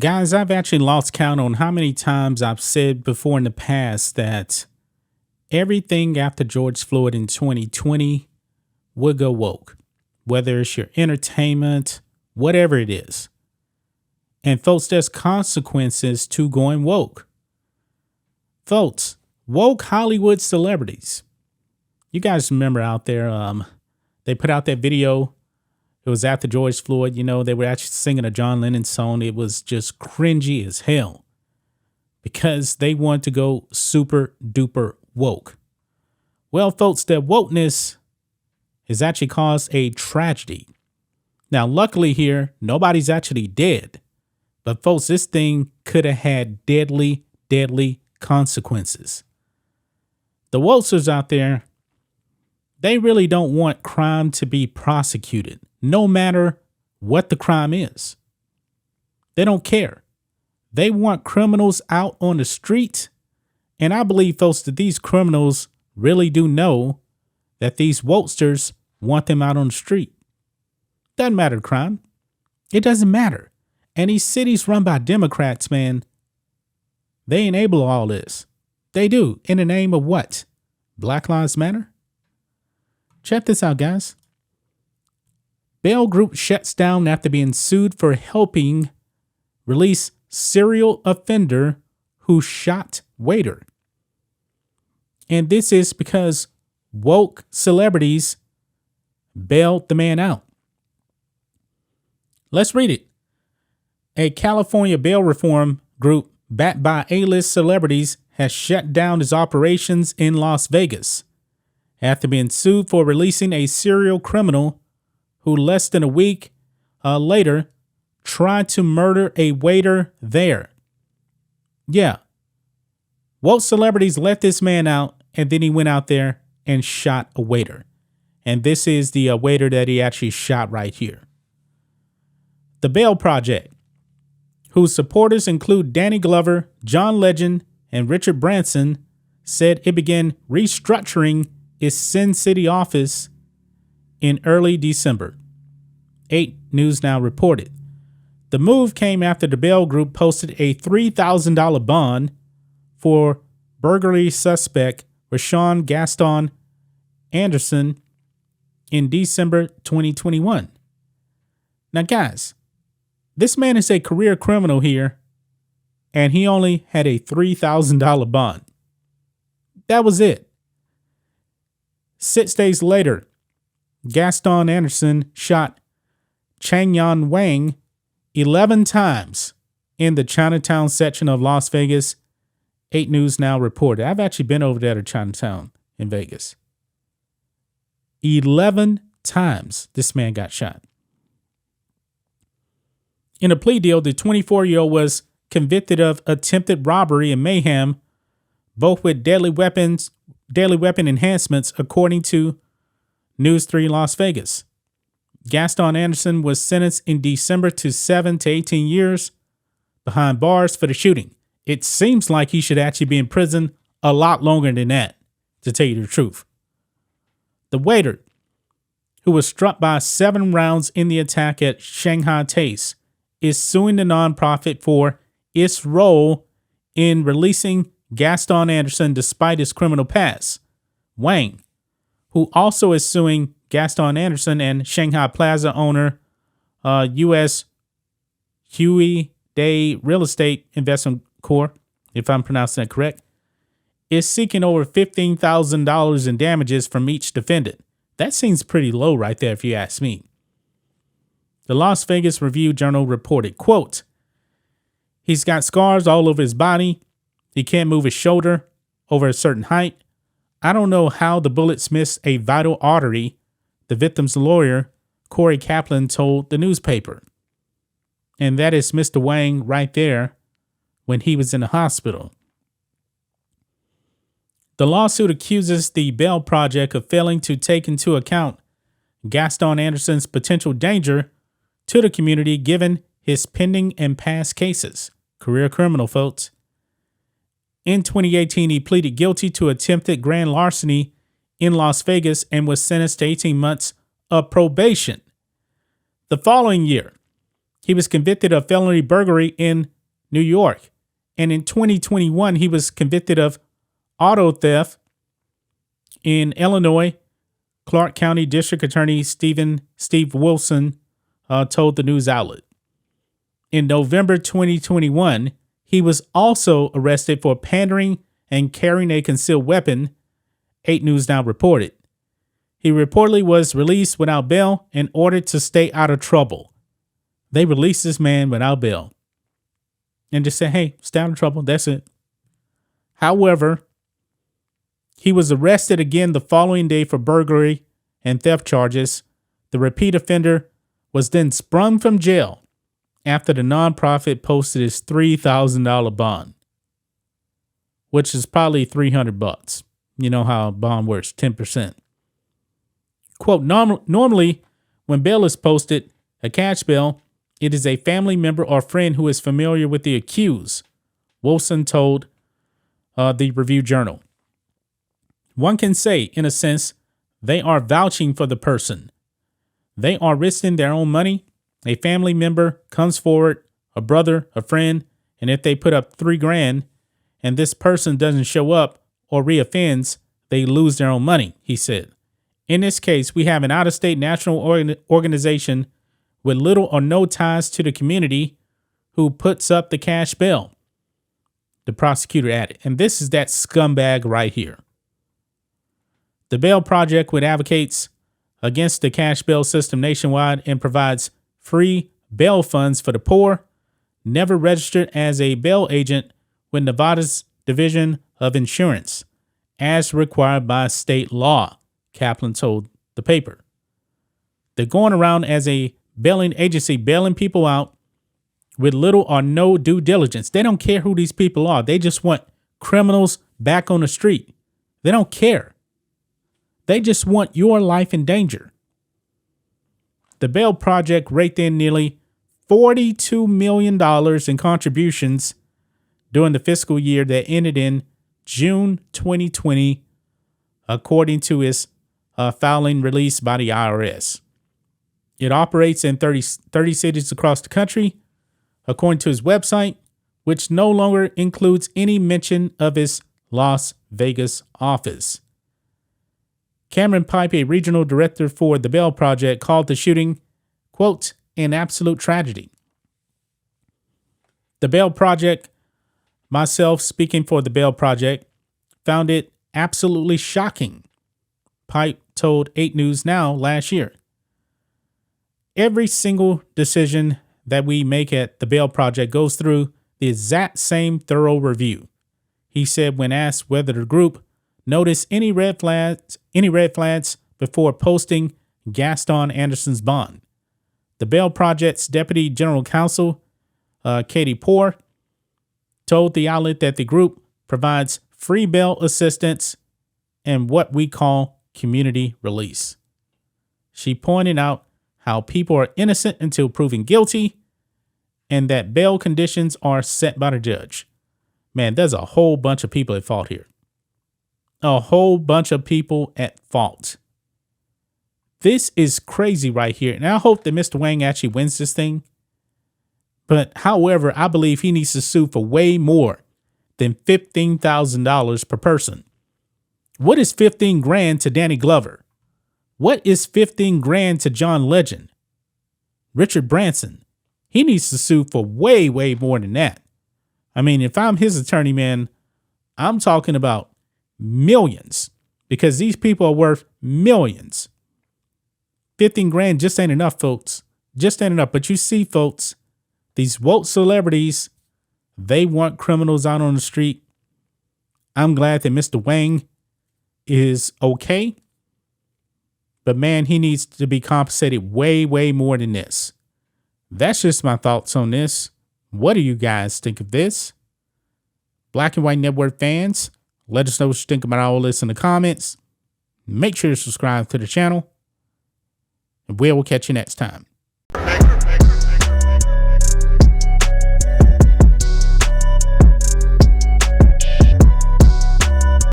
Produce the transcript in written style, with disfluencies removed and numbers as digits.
Guys, I've actually lost count on how many times I've said before in the past that everything after George Floyd in 2020 would go woke, whether it's your entertainment, whatever it is. And folks, there's consequences to going woke. Folks, woke Hollywood celebrities. You guys remember out there, they put out that video. It was after George Floyd, they were actually singing a John Lennon song. It was just cringy as hell because they wanted to go super duper woke. Well, folks, that wokeness has actually caused a tragedy. Now, luckily here, nobody's actually dead. But folks, this thing could have had deadly, deadly consequences. The wokesters out there, they really don't want crime to be prosecuted, no matter what the crime is. They don't care. They want criminals out on the street. And I believe, folks, that these criminals really do know that these wokesters want them out on the street. Doesn't matter the crime. It doesn't matter. And these cities run by Democrats, man, they enable all this. They do. In the name of what? Black Lives Matter? Check this out, guys. Bail Group shuts down after being sued for helping release serial offender who shot waiter. And this is because woke celebrities bailed the man out. Let's read it. A California bail reform group backed by A-list celebrities has shut down its operations in Las Vegas after being sued for releasing a serial criminal who less than a week later tried to murder a waiter there. Yeah. Woke celebrities let this man out, and then he went out there and shot a waiter. And this is the waiter that he actually shot right here. The Bail Project, whose supporters include Danny Glover, John Legend, and Richard Branson, said it began restructuring its Sin City office in early December. 8 News Now reported. The move came after the Bail Group posted a $3,000 bond for burglary suspect Rashawn Gaston Anderson in December 2021. Now, guys, this man is a career criminal here, and he only had a $3,000 bond. That was it. 6 days later, Gaston Anderson shot Changyan Wang 11 times in the Chinatown section of Las Vegas. 8 News Now reported. I've actually been over there to Chinatown in Vegas. 11 times this man got shot. In a plea deal, the 24-year-old was convicted of attempted robbery and mayhem, both with deadly weapon enhancements, according to News 3 Las Vegas. Gaston Anderson was sentenced in December to 7 to 18 years behind bars for the shooting. It seems like he should actually be in prison a lot longer than that, to tell you the truth. The waiter, who was struck by 7 rounds in the attack at Shanghai Taste, is suing the nonprofit for its role in releasing Gaston Anderson despite his criminal past. Wang, who also is suing Gaston Anderson and Shanghai Plaza owner U.S. Huey Day Real Estate Investment Corp., if I'm pronouncing that correct, is seeking over $15,000 in damages from each defendant. That seems pretty low right there, if you ask me. The Las Vegas Review-Journal reported, quote, "He's got scars all over his body. He can't move his shoulder over a certain height. I don't know how the bullets missed a vital artery," the victim's lawyer, Corey Kaplan, told the newspaper. And that is Mr. Wang right there when he was in the hospital. The lawsuit accuses the Bail Project of failing to take into account Gaston Anderson's potential danger to the community given his pending and past cases. Career criminal, folks. In 2018, he pleaded guilty to attempted grand larceny in Las Vegas and was sentenced to 18 months of probation. The following year, he was convicted of felony burglary in New York. And in 2021, he was convicted of auto theft in Illinois. Clark County District Attorney Steve Wilson told the news outlet. In November 2021, he was also arrested for pandering and carrying a concealed weapon, 8 News Now reported. He reportedly was released without bail and ordered to stay out of trouble. They released this man without bail and just said, hey, stay out of trouble. That's it. However, he was arrested again the following day for burglary and theft charges. The repeat offender was then sprung from jail after the nonprofit posted his $3,000 bond, which is probably $300. You know how a bond works, 10%. Quote, normally when bail is posted, a cash bail, it is a family member or friend who is familiar with the accused, Wilson told the Review Journal. One can say, in a sense, they are vouching for the person. They are risking their own money. A family member comes forward, a brother, a friend, and if they put up $3,000 and this person doesn't show up or reoffends, they lose their own money, he said. In this case, we have an out-of-state national organization with little or no ties to the community who puts up the cash bail, the prosecutor added. And this is that scumbag right here. The Bail Project, which advocates against the cash bail system nationwide and provides free bail funds for the poor, never registered as a bail agent with Nevada's Division of Insurance, as required by state law, Kaplan told the paper. They're going around as a bailing agency, bailing people out with little or no due diligence. They don't care who these people are. They just want criminals back on the street. They don't care. They just want your life in danger. The Bail Project raked in nearly $42 million in contributions during the fiscal year that ended in June 2020, according to its filing released by the IRS. It operates in 30 cities across the country, according to his website, which no longer includes any mention of his Las Vegas office. Cameron Pipe, a regional director for the Bail Project, called the shooting, quote, an absolute tragedy. The Bail Project, myself speaking for the Bail Project, found it absolutely shocking, Pipe told 8 News Now last year. Every single decision that we make at the Bail Project goes through the exact same thorough review, he said when asked whether the group noticed any red flags before posting Gaston Anderson's bond. The Bail Project's Deputy General Counsel, Katie Poore, told the outlet that the group provides free bail assistance and what we call community release. She pointed out how people are innocent until proven guilty and that bail conditions are set by the judge. Man, there's a whole bunch of people at fault here. A whole bunch of people at fault. This is crazy right here. And I hope that Mr. Wang actually wins this thing. But however, I believe he needs to sue for way more than $15,000 per person. What is $15,000 to Danny Glover? What is $15,000 to John Legend? Richard Branson? He needs to sue for way, way more than that. I mean, if I'm his attorney, man, I'm talking about millions, because these people are worth millions. $15,000 just ain't enough, folks. Just ain't enough. But you see, folks, these woke celebrities, they want criminals out on the street. I'm glad that Mr. Wang is okay. But man, he needs to be compensated way, way more than this. That's just my thoughts on this. What do you guys think of this? Black and White Network fans, let us know what you think about all this in the comments. Make sure to subscribe to the channel. And we will catch you next time.